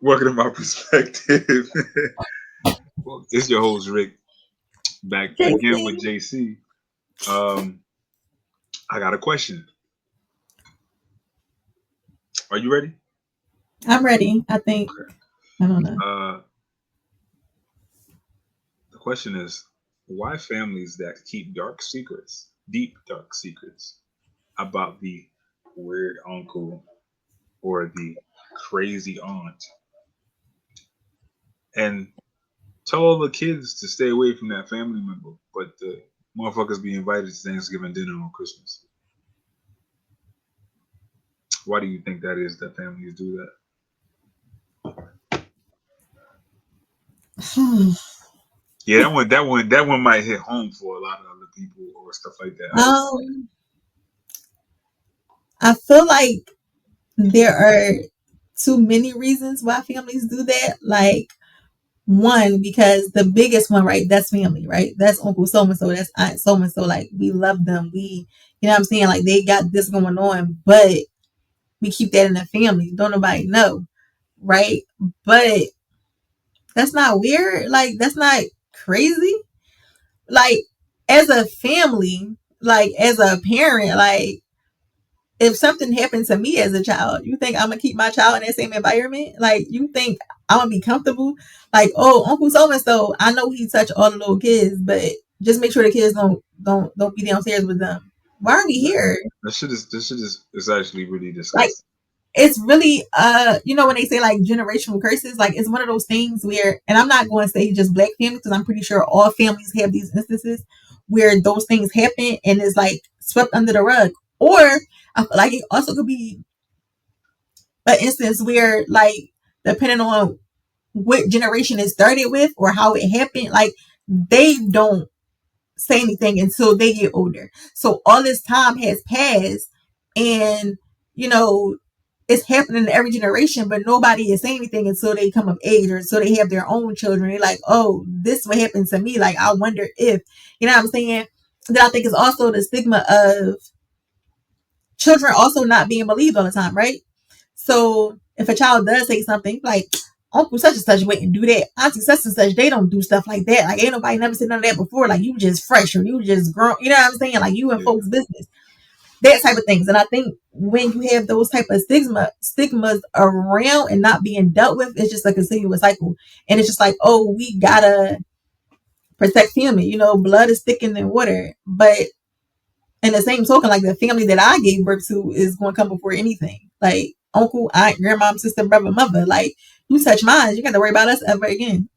Welcome to my perspective. Well, it's your host Rick back again with JC. JC. Um, I got a question. Are you ready? I'm ready. I think. Okay. I don't know. Uh, the question is, why families that keep dark secrets, deep dark secrets, about the weird uncle or the crazy aunt, and tell all the kids to stay away from that family member, but the motherfuckers be invited to Thanksgiving dinner on Christmas. Why do you think that is that families do that? Yeah, that one might hit home for a lot of other people or stuff like that. um, I feel like there are too many reasons why families do that. Like one, because the biggest one, right? That's family, right? That's Uncle so and so. That's Aunt so and so. Like we love them. You know what I'm saying? Like they got this going on, but we keep that in the family. Don't nobody know, right? But that's not weird. Like that's not crazy. Like as a family, like as a parent, like if something happened to me as a child, you think I'm gonna keep my child in that same environment? Like you think I'm gonna be comfortable? Like, oh, Uncle so and so, I know he touch all the little kids, but just make sure the kids don't be downstairs with them. Why are we here? This shit is actually really Like disgusting. it's really when they say like generational curses, like it's one of those things where, and I'm not going to say just black families because I'm pretty sure all families have these instances where those things happen and it's like swept under the rug. Or I feel like it also could be an instance where like depending on what generation it started with or how it happened, like they don't say anything until they get older. So all this time has passed and you know it's happening in every generation, but nobody is saying anything until they come of age or until they have their own children. They're like, oh, this what happened to me. Like I wonder if you know what I'm saying? Then I think it's also the stigma of children also not being believed all the time, right? So if a child does say something like Uncle such and such wouldn't do that, Auntie such and such, they don't do stuff like that. Like ain't nobody never said none of that before. Like you just fresh or you just grown, you know what I'm saying? Like you in Yeah. folks' business. That type of things. And I think when you have those type of stigmas around and not being dealt with, it's just a continuous cycle. And it's just like, oh, we gotta protect family. You know, blood is thicker than water. But in the same token, like the family that I gave birth to is going to come before anything. Like uncle, aunt, grandma, sister, brother, mother. Like you touch mine, you got to worry about us ever again.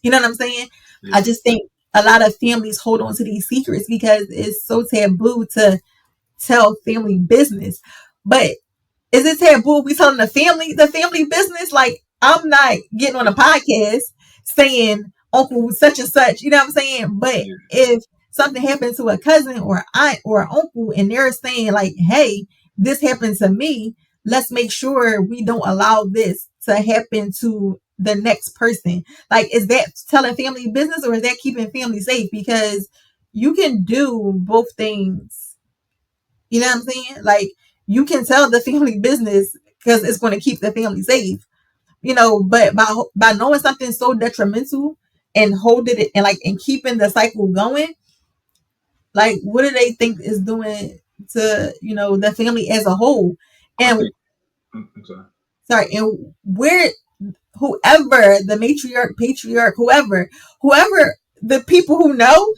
You know what I'm saying? I Yeah. just think a lot of families hold on to these secrets because it's so taboo to tell family business. But is it taboo? We telling the family business? Like I'm not getting on a podcast saying Uncle such and such. You know what I'm saying? But Yeah. if something happened to a cousin or aunt or uncle, and they're saying like, "Hey, this happened to me," let's make sure we don't allow this to happen to the next person. Like, is that telling family business or is that keeping family safe? Because you can do both things, you know what I'm saying? Like you can tell the family business because it's going to keep the family safe. You know, but by knowing something so detrimental and holding it and like and keeping the cycle going, like what do they think is doing to the family as a whole? I And think. I'm sorry. sorry, and where whoever the matriarch, patriarch, whoever the people who know,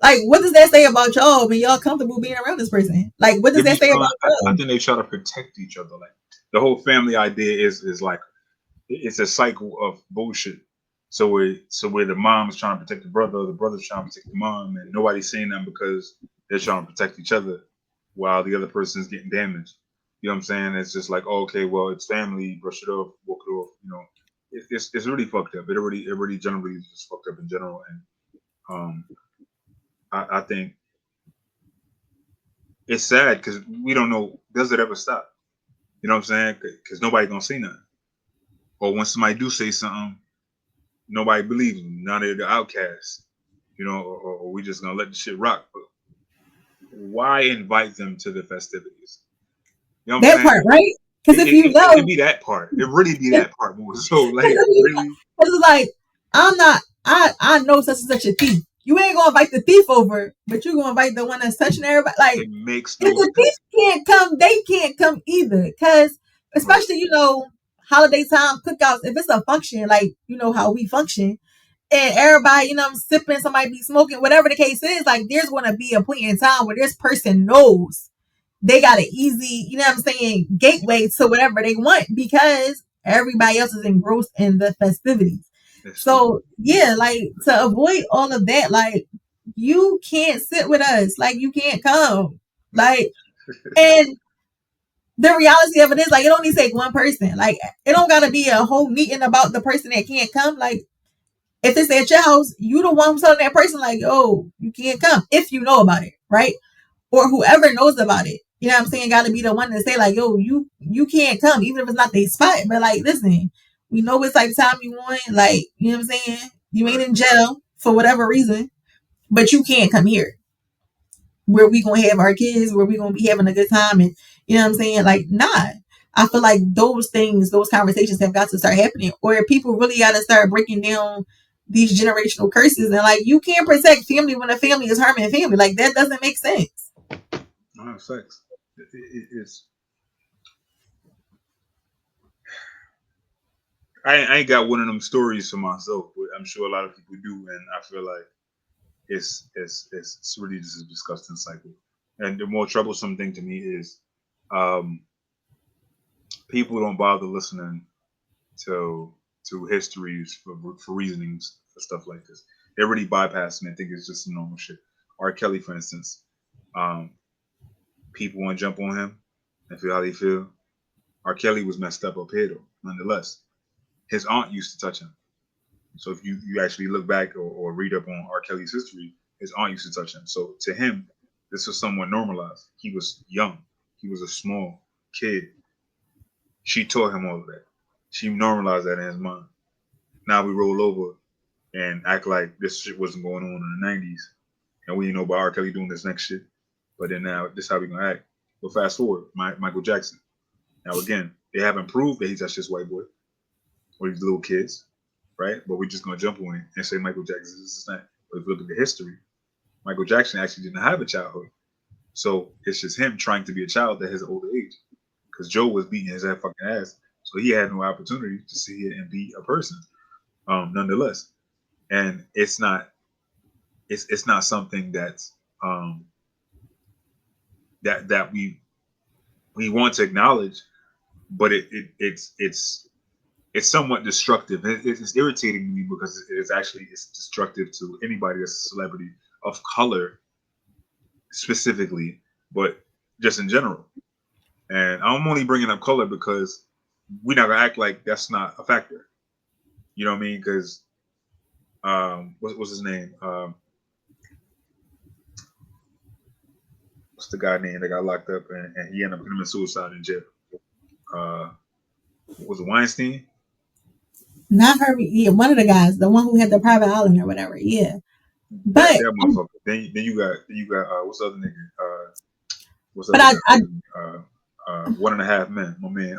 like what does that say about y'all when y'all comfortable being around this person? Like what They does be that say trying. about I y'all? think they try to protect each other. Like the whole family idea is like it's a cycle of bullshit. So where the mom's trying to protect the brother's trying to protect the mom, and nobody's saying that because they're trying to protect each other while the other person's getting damaged. You know what I'm saying? It's just like, oh, okay, well, it's family, brush it off, walk it off. It's really fucked up. It really generally is just fucked up in general, and um, I think it's sad because we don't know does it ever stop. You know what I'm saying? Because nobody gonna say nothing, or when somebody do say something, nobody believes them. Now they're the outcasts, or we just gonna let the shit rock. But why invite them to the festivities? You know what I'm That saying? part, right? Because if you It know, be that part. It really be that part more. So like really, it's like I'm not. I know such and such a thief. You ain't gonna invite the thief over, but you gonna invite the one that's touching everybody. Like it makes if no the thief sense. can't come, they can't come either. Cause Right. especially holiday time cookouts. If it's a function, like how we function, and everybody sipping, somebody be smoking, whatever the case is. Like there's gonna be a point in time where this person knows they got an easy, gateway to whatever they want because everybody else is engrossed in the festivities. That's stupid. So yeah, like to avoid all of that, like you can't sit with us, like you can't come, like, and the reality of it is like it only take one person, like it don't gotta be a whole meeting about the person that can't come. Like if it's at your house, you the one who's telling that person like, oh, you can't come if you know about it, right? Or whoever knows about it. You know what I'm saying? Got to be the one to say like, yo, you can't come, even if it's not their spot. But like, listen, we know what type of time you want. Like, you know what I'm saying? You ain't in jail for whatever reason, but you can't come here where we gonna have our kids, where we gonna be having a good time, and you know what I'm saying? Like, nah. I feel like those things, those conversations have got to start happening, or people really got to start breaking down these generational curses. And like, you can't protect family when a family is harming family. Like, that doesn't make sense. No, sex. It's. I ain't got one of them stories for myself, but I'm sure a lot of people do, and I feel like it's really just a disgusting cycle. And the more troublesome thing to me is, um, people don't bother listening to histories for reasonings for stuff like this. They're really bypassing it. Think it's just some normal shit. R. Kelly, for instance, um, people want to jump on him and feel how they feel. R. Kelly was messed up here though, nonetheless. His aunt used to touch him. So if you actually look back or read up on R. Kelly's history, his aunt used to touch him. So to him, this was somewhat normalized. He was young. He was a small kid. She taught him all of that. She normalized that in his mind. Now we roll over and act like this shit wasn't going on in the 90s. And we didn't know about R. Kelly doing this next shit. But then now, this is how we going to act. But fast forward, Michael Jackson. Now, again, they haven't proved that he touched this white boy or these little kids, right? But we're just going to jump on it and say Michael Jackson is that. But if you look at the history, Michael Jackson actually didn't have a childhood. So it's just him trying to be a child at his older age. Because Joe was beating his fucking ass. So he had no opportunity to see it and be a person, nonetheless. And it's not something that's that we want to acknowledge, but it's somewhat destructive. It's irritating to me because it's destructive to anybody that's a celebrity of color specifically, but just in general. And I'm only bringing up color because we're not gonna act like that's not a factor. You know what I mean? Because what's his name? What's the guy name that got locked up and he ended up committing suicide in jail? Uh, was it Weinstein? Not her. Yeah, one of the guys, the one who had the private island or whatever. Yeah, but That motherfucker. Then you got what's the other nigga? What's the but other I guy? 1.5 Men. My man,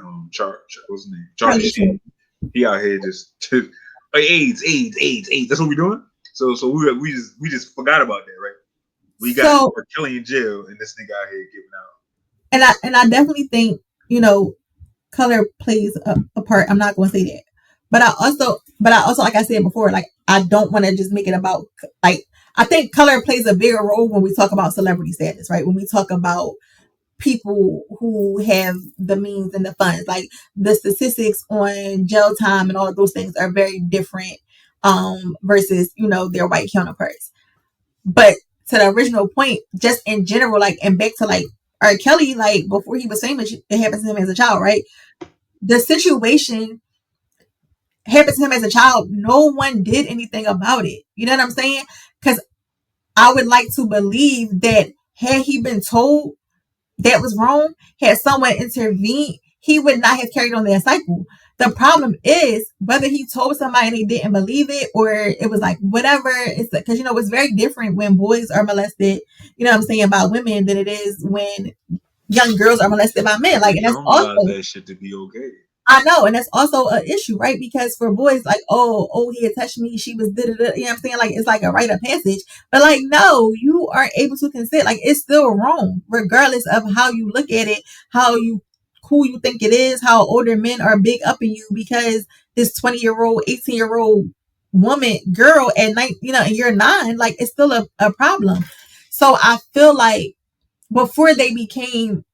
what's his name? Charlie probably Sheen. should. He out here just like AIDS. That's what we doing. So we just forgot about that, right? We got So R. Kelly in jail, and this nigga out here giving out. and I definitely think color plays a part. I'm not going to say that, but I also like I said before, like I don't want to just make it about like I think color plays a bigger role when we talk about celebrity status, right? When we talk about people who have the means and the funds, like the statistics on jail time and all of those things are very different versus their white counterparts. But to the original point, just in general, like and back to like R. Kelly, like before he was famous, it happened to him as a child, right? The situation happened to him as a child. No one did anything about it. You know what I'm saying? Because I would like to believe that had he been told that was wrong, had someone intervened, he would not have carried on that cycle. The problem is whether he told somebody and they didn't believe it or it was like whatever. It's because it's very different when boys are molested, you know what I'm saying, by women than it is when young girls are molested by men. They Like, and that's normalize also, that shit to be okay. I know, and that's also an issue, right? Because for boys, like, oh, he had touched me, she was da da da. You know what I'm saying? Like, it's like a rite of passage. But like, no, you aren't able to consent. Like, it's still wrong, regardless of how you look at it, how you who you think it is, how older men are big up in you, because this 20-year-old, 18-year-old woman, girl at night, and you're 9, like, it's still a problem. So I feel like before they became,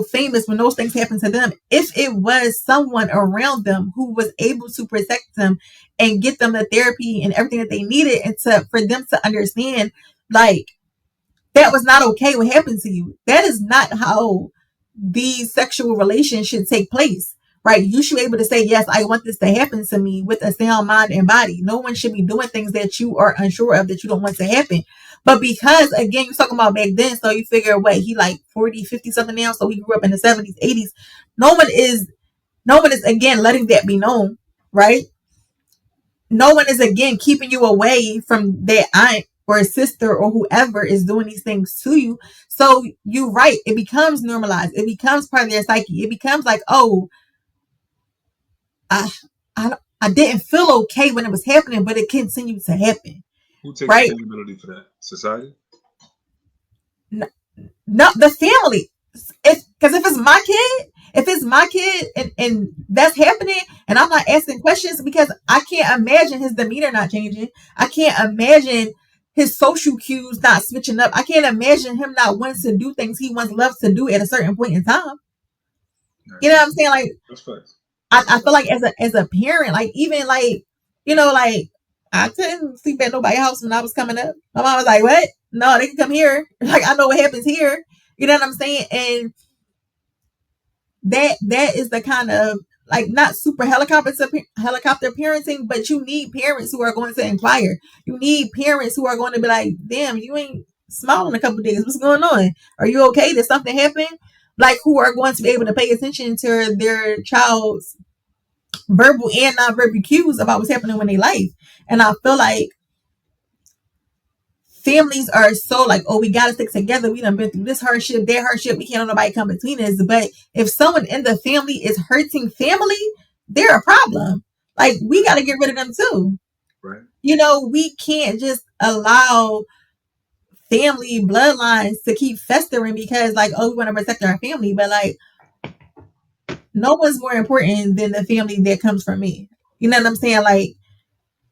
famous, when those things happened to them, if it was someone around them who was able to protect them and get them the therapy and everything that they needed, and for them to understand, like, that was not okay what happened to you. That is not how these sexual relations should take place. Right? You should be able to say, yes, I want this to happen to me with a sound mind and body. No one should be doing things that you are unsure of, that you don't want to happen. But because, again, you're talking about back then, so you figure, what, he like 40, 50 something now, so he grew up in the 70s, 80s. No one is, again, letting that be known, right? No one is, again, keeping you away from that aunt or sister or whoever is doing these things to you. So you're right. It becomes normalized. It becomes part of their psyche. It becomes like, oh, I, I didn't feel okay when it was happening, but it continued to happen. Who takes Right? accountability for that? Society? No, the family. Because if it's my kid and that's happening, and I'm not asking questions, because I can't imagine his demeanor not changing. I can't imagine his social cues not switching up. I can't imagine him not wanting to do things he once loved to do at a certain point in time. You know what I'm saying? Like, That's facts. I feel like as a parent, like, even like, like, I couldn't sleep at nobody's house when I was coming up. My mom was like, "What? No, they can come here." Like, I know what happens here. You know what I'm saying? And that is the kind of, like, not super helicopter parenting, but you need parents who are going to inquire. You need parents who are going to be like, "Damn, you ain't smiled in a couple of days. What's going on? Are you okay? Did something happen?" Like, who are going to be able to pay attention to their child's verbal and non-verbal cues about what's happening in their life. And I feel like families are so like, oh, we gotta stick together. We done been through this hardship, that hardship. We can't let nobody come between us. But if someone in the family is hurting family, they're a problem. Like, we gotta get rid of them too. Right. We can't just allow family bloodlines to keep festering because, like, oh, we want to protect our family, but like, no one's more important than the family that comes from me. You know what I'm saying? Like,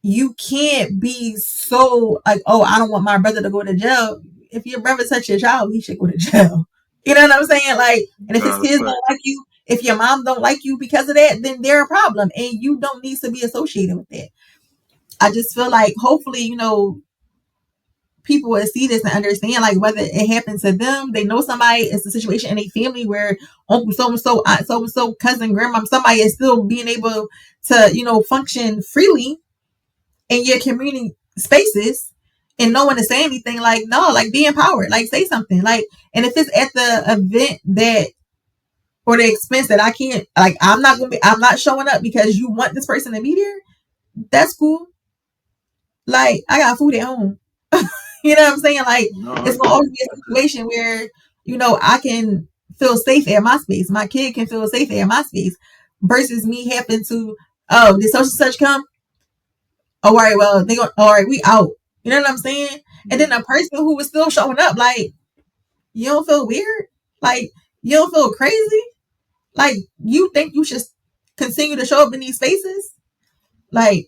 you can't be so like, oh, I don't want my brother to go to jail. If your brother touched your child, he should go to jail. You know what I'm saying? Like, and if his kids don't like you, if your mom don't like you because of that, then they're a problem, and you don't need to be associated with that. I just feel like, hopefully, people will see this and understand, like, whether it happens to them, they know somebody, it's a situation in a family where uncle so-and-so, aunt so-and-so, cousin, grandma, somebody is still being able to, function freely in your community spaces, and no one to say anything. Like, no, like, be empowered, like, say something, like, and if it's at the event that, or the expense that I can't, like, I'm not showing up because you want this person to be there, that's cool. Like, I got food at home. You know what I'm saying? Like, it's gonna always be a situation where, I can feel safe at my space. My kid can feel safe at my space versus me having to, oh, did such and such come? Oh, all right, well, all right, we out. You know what I'm saying? And then a person who was still showing up, like, you don't feel weird? Like, you don't feel crazy? Like, you think you should continue to show up in these spaces? Like,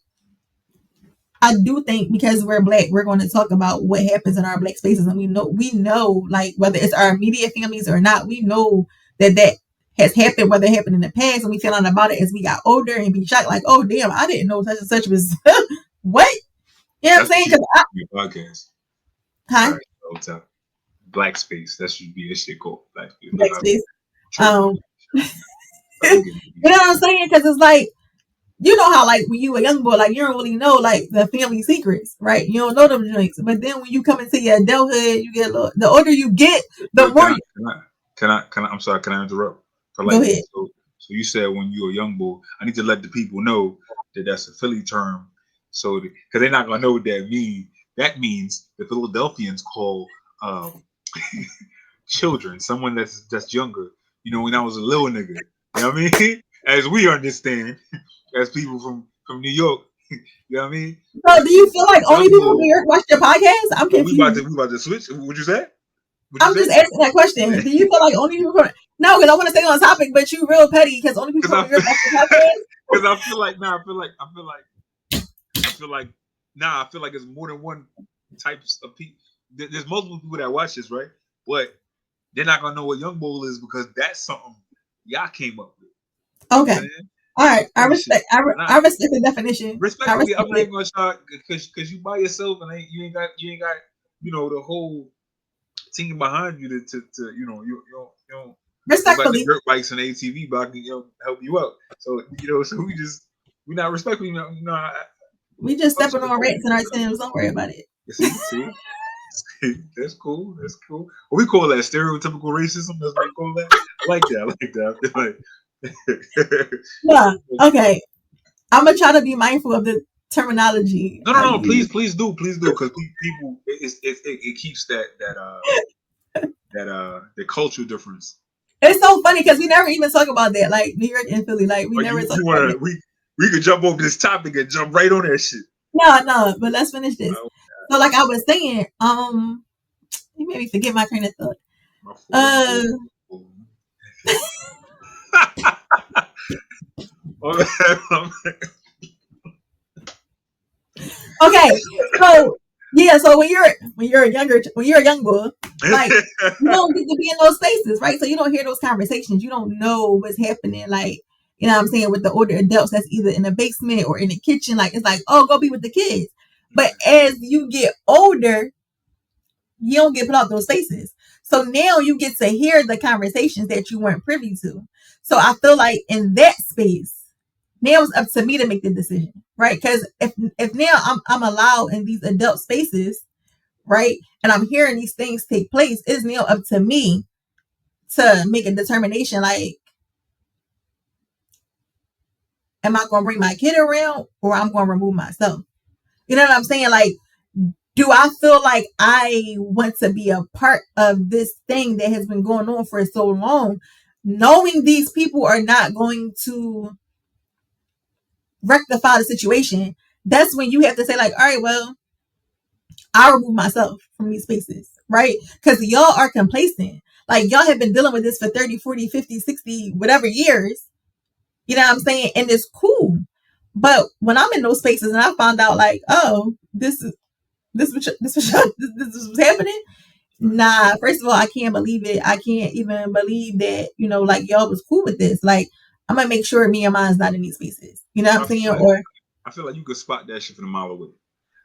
I do think because we're Black, we're going to talk about what happens in our Black spaces, and we know, like, whether it's our immediate families or not, we know that has happened, whether it happened in the past, and we found out about it as we got older and be shocked, like, oh, damn, I didn't know such and such was what? You know what I'm saying? Your podcast. Huh? Right, Black space. That should be a shit called Black space. Black space. You know what I'm saying? Because it's like, you know how, like, when you a young boy, like, you don't really know, like, the family secrets, right? You don't know them drinks. But then when you come into your adulthood, you get the older you get, the more. Can I? I'm sorry. Can I interrupt? Go ahead. So you said when you're a young boy, I need to let the people know that that's a Philly term. So because they're not gonna know what that means. That means the Philadelphians call children, someone that's younger. You know, when I was a little nigga. You know what I mean? As we understand, as people from New York. You know what I mean? So do you feel like only Young people from bull. New York watch your podcast? I'm Oh, confused. we about to switch. What'd you say? What'd you I'm just say? asking that question. Do you feel like only people from no, because I want to stay on topic, but you real petty because only people Because from I New York feel, watch your podcast? because I feel like nah, I feel like nah, I feel like there's more than one types of people. There's multiple people that watch this, right? But they're not gonna know what Young Bull is because that's something y'all came up with. You know what I'm Okay. saying? All I right. I appreciate respect it. I, And I respect the definition. I respectfully, respect I'm not it. even gonna start because you by yourself and you ain't got the whole team behind you to you know you got the Respectfully. dirt bikes and ATV, but I can help you out. So so we not respectfully, We just fucks stepping with the on culture. rats in our Timbs. Don't worry about it. You see, that's cool. That's cool. What we call that stereotypical racism. That's what we call that. I like that. I like that. I feel like. Yeah. Okay. I'm gonna try to be mindful of the terminology No, no, I no! use. Please do, because people, it keeps the cultural difference. It's so funny because we never even talk about that. Like New York and Philly, like we But never talk you about wanna that. we could jump over this topic and jump right on that shit. No, but let's finish this. Oh, So like I was saying, you made me forget my train of thought. my fault. Uh okay. So yeah, so when you're a young boy, like you don't get to be in those spaces, right? So you don't hear those conversations. You don't know what's happening, like you know what I'm saying, with the older adults that's either in the basement or in the kitchen. Like it's like, oh, go be with the kids. But as you get older, you don't get put out those spaces. So now you get to hear the conversations that you weren't privy to. So I feel like in that space, now it's up to me to make the decision, right? Because if now I'm allowed in these adult spaces, right, and I'm hearing these things take place, it's now up to me to make a determination. Like, am I going to bring my kid around, or I'm going to remove myself? You know what I'm saying? Like, do I feel like I want to be a part of this thing that has been going on for so long, knowing these people are not going to rectify the situation? That's when you have to say, like, all right, well, I'll remove myself from these spaces, right? Because y'all are complacent. Like, y'all have been dealing with this for 30, 40, 50, 60, whatever years. You know what I'm saying? And it's cool. But when I'm in those spaces and I found out, like, oh, this is what's happening. Nah, first of all, I can't believe it. I can't even believe that, like y'all was cool with this. Like, I'm gonna make sure me and mine's not in these spaces. You know what I'm saying? Or I feel like you could spot that shit from a mile away.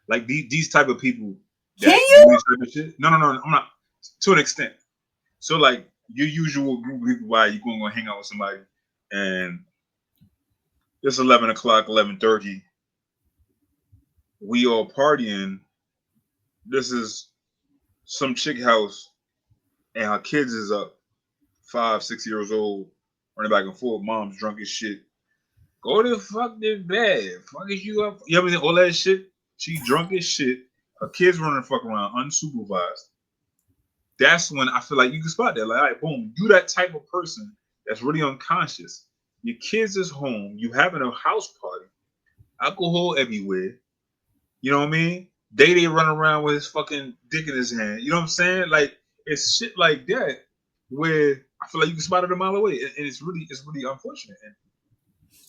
Like these type of people can that you? do this type of shit. No, I'm not. To an extent. So like your usual group of people, why you going to hang out with somebody, and it's 11 o'clock, 11:30. We all partying. This is some chick house, and her kids is up, 5, 6 years old, running back and forth. Mom's drunk as shit. Go to fuck this bed. Fuck is you up? You know what I mean? All that shit. She drunk as shit. Her kids running the fuck around unsupervised. That's when I feel like you can spot that. Like, all right, boom, you that type of person that's really unconscious. Your kids is home. You having a house party. Alcohol everywhere. You know what I mean? Day run around with his fucking dick in his hand. You know what I'm saying? Like it's shit like that where I feel like you can spot it a mile away, and it's really unfortunate. And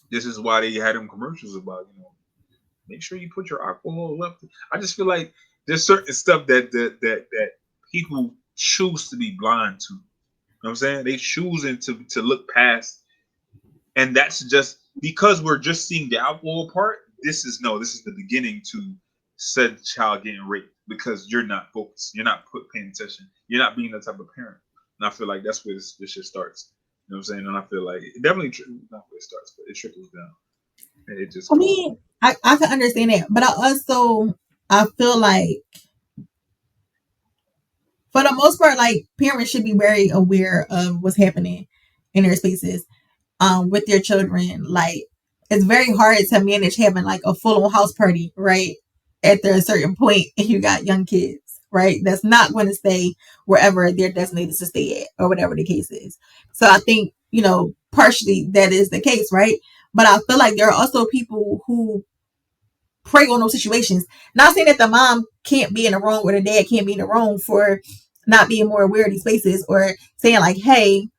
this is why they had them commercials about make sure you put your alcohol up. I just feel like there's certain stuff that people choose to be blind to. You know what I'm saying? They choosing to look past, and that's just because we're just seeing the alcohol part. This is the beginning to said child getting raped because you're not focused, you're not paying attention, you're not being that type of parent. And I feel like that's where this shit starts. You know what I'm saying? And I feel like it definitely not where it starts, but it trickles down. And it just I mean, I can understand that, but I feel like for the most part, like parents should be very aware of what's happening in their spaces, with their children. Like, it's very hard to manage having like a full on house party, right? At a certain point, and you got young kids, right? That's not going to stay wherever they're designated to stay at, or whatever the case is. So I think, partially that is the case, right? But I feel like there are also people who prey on those situations. Not saying that the mom can't be in the wrong or the dad can't be in the wrong for not being more aware of these spaces, or saying like, hey,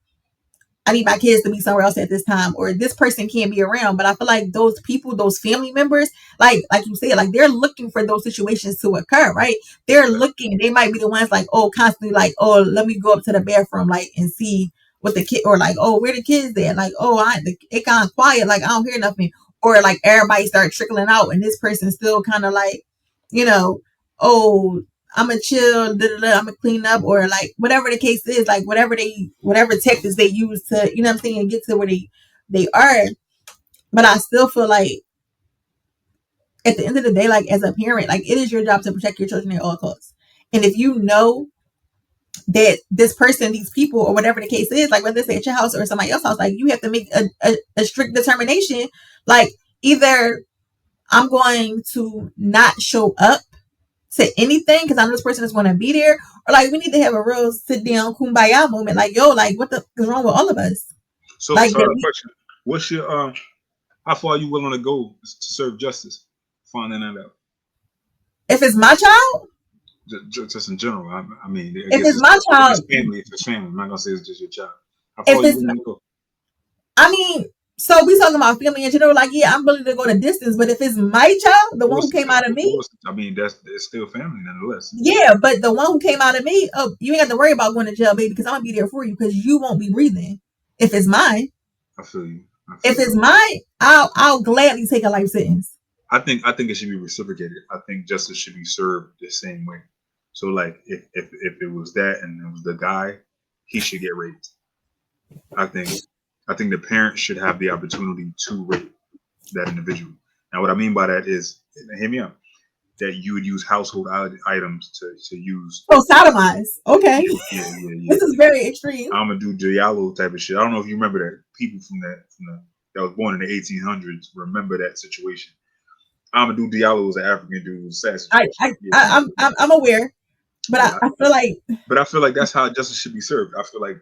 I need my kids to be somewhere else at this time, or this person can't be around. But I feel like those people, those family members, like you said, like they're looking for those situations to occur, right? They're looking, they might be the ones like, oh, constantly like, oh, let me go up to the bathroom, like, and see what the kid, or like, oh, where the kids there? Like, oh, it kind of quiet, like I don't hear nothing, or like everybody start trickling out, and this person still kind of like, oh, I'm gonna chill, I'm gonna clean up, or like whatever the case is, like whatever tactics they use to, what I'm saying, get to where they are. But I still feel like at the end of the day, like as a parent, like it is your job to protect your children at all costs. And if you know that this person, these people, or whatever the case is, like whether it's at your house or somebody else's house, like you have to make a strict determination. Like either I'm going to not show up to anything because I know this person is going to be there, or like we need to have a real sit down kumbaya moment. Like, yo, like what the is wrong with all of us? So, Like, question: what's your how far are you willing to go to serve justice? Finding that out. If it's my child, just in general. I mean, I if guess it's my child, if it's family, I'm not gonna say it's just your child. How far if are you it's, willing to go? I mean, so we talking about family in general. Like, yeah, I'm willing to go the distance, but if it's my child, the one who came out of me, I mean, it's still family nonetheless. Yeah, but the one who came out of me, oh, you ain't got to worry about going to jail, baby, because I'm gonna be there for you because you won't be breathing. If it's mine, I feel you. If it's mine, I'll gladly take a life sentence. I think it should be reciprocated. I think justice should be served the same way. So like if it was that and it was the guy, he should get raped. I think the parent should have the opportunity to rape that individual. Now what I mean by that is, hear me out, that you would use household items to use. Oh, sodomize. Okay. Yeah. This is very extreme. I'm gonna do Giallo type of shit. I don't know if you remember that. People from that was born in the 1800s remember that situation. Amadou Diallo was an African dude who was assassinated. I'm aware, but yeah, I feel like that's how justice should be served. I feel like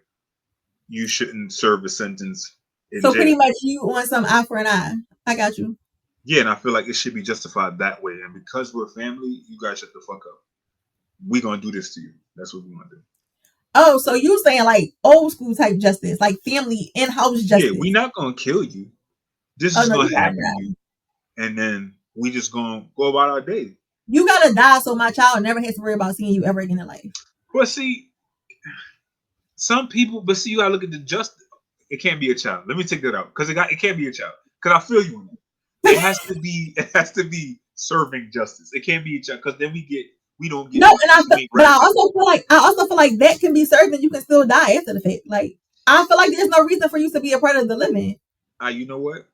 you shouldn't serve a sentence in so jail. Pretty much you want some eye for an eye. I got you. Yeah, and I feel like it should be justified that way. And because we're family, you guys shut the fuck up. We're gonna do this to you. That's what we want to do. Oh, so you saying like old school type justice, like family in-house justice? Yeah, we're not gonna kill you. This is gonna happen to you, and then we just gonna go about our day. You gotta die so my child never has to worry about seeing you ever again in life. Well, see, some people, but see, you gotta look at the justice. It can't be a child. Let me take that out because it can't be a child. Because I feel you. It has to be serving justice. It can't be a child because then we don't get. No, and but I also feel like that can be served and you can still die after the fact. Like I feel like there's no reason for you to be a part of the living. You know what?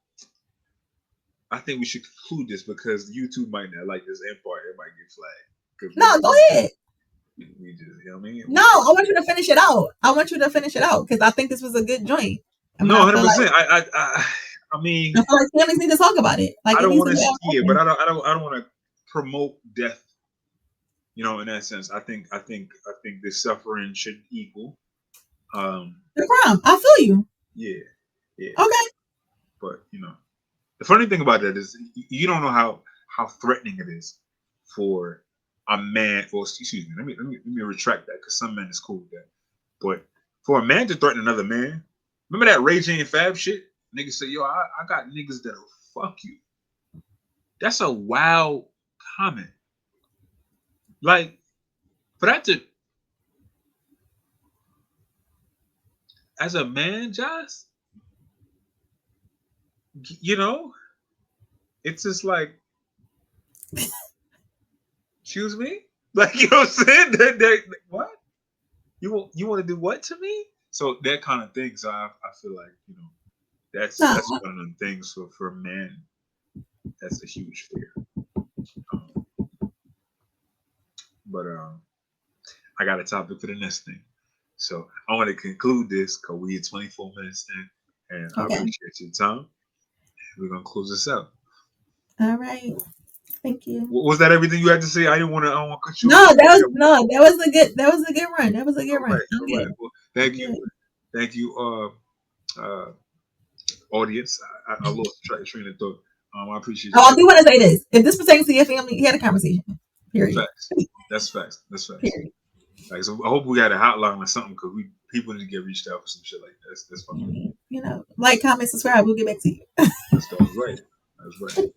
I think we should conclude this because YouTube might not like this end part. It might get flagged. No, go ahead. We just, you know what I mean? No, I want you to finish it out. Because I think this was a good joint. No, 100%. I mean, I feel like families need to talk about it. Like I don't want to see it, but I don't want to promote death. You know, in that sense, I think the suffering should equal the crime. I feel you. Yeah. Okay. But the funny thing about that is you don't know how threatening it is for a man. Or excuse me, let me retract that because some men is cool with that. But for a man to threaten another man, remember that Ray J and Fab shit? Niggas say, yo, I got niggas that'll fuck you. That's a wild comment. Like, for that to, as a man, Josh, it's just like, excuse me? Like, you know what I'm saying? What? You want to do what to me? So that kind of thing. So I feel like, that's one of them things for men. That's a huge fear. But I got a topic for the next thing. So I want to conclude this because we at 24 minutes in, and I appreciate your time. We're gonna close this out. All right. Thank you. Was that everything you had to say? I don't want to cut you. No, that was a good run. That was a good All run. right, all right. Well, thank you, audience. I lost train of thought. I appreciate Oh, you. I do want to say this. If this pertains to your family, you had a conversation. Period. Facts. That's facts. That's facts. Period. Like, so I hope we got a hotline or something because people need to get reached out for some shit like that. That's fucking. Like, comment, subscribe. We'll get back to you. That's right. That's right.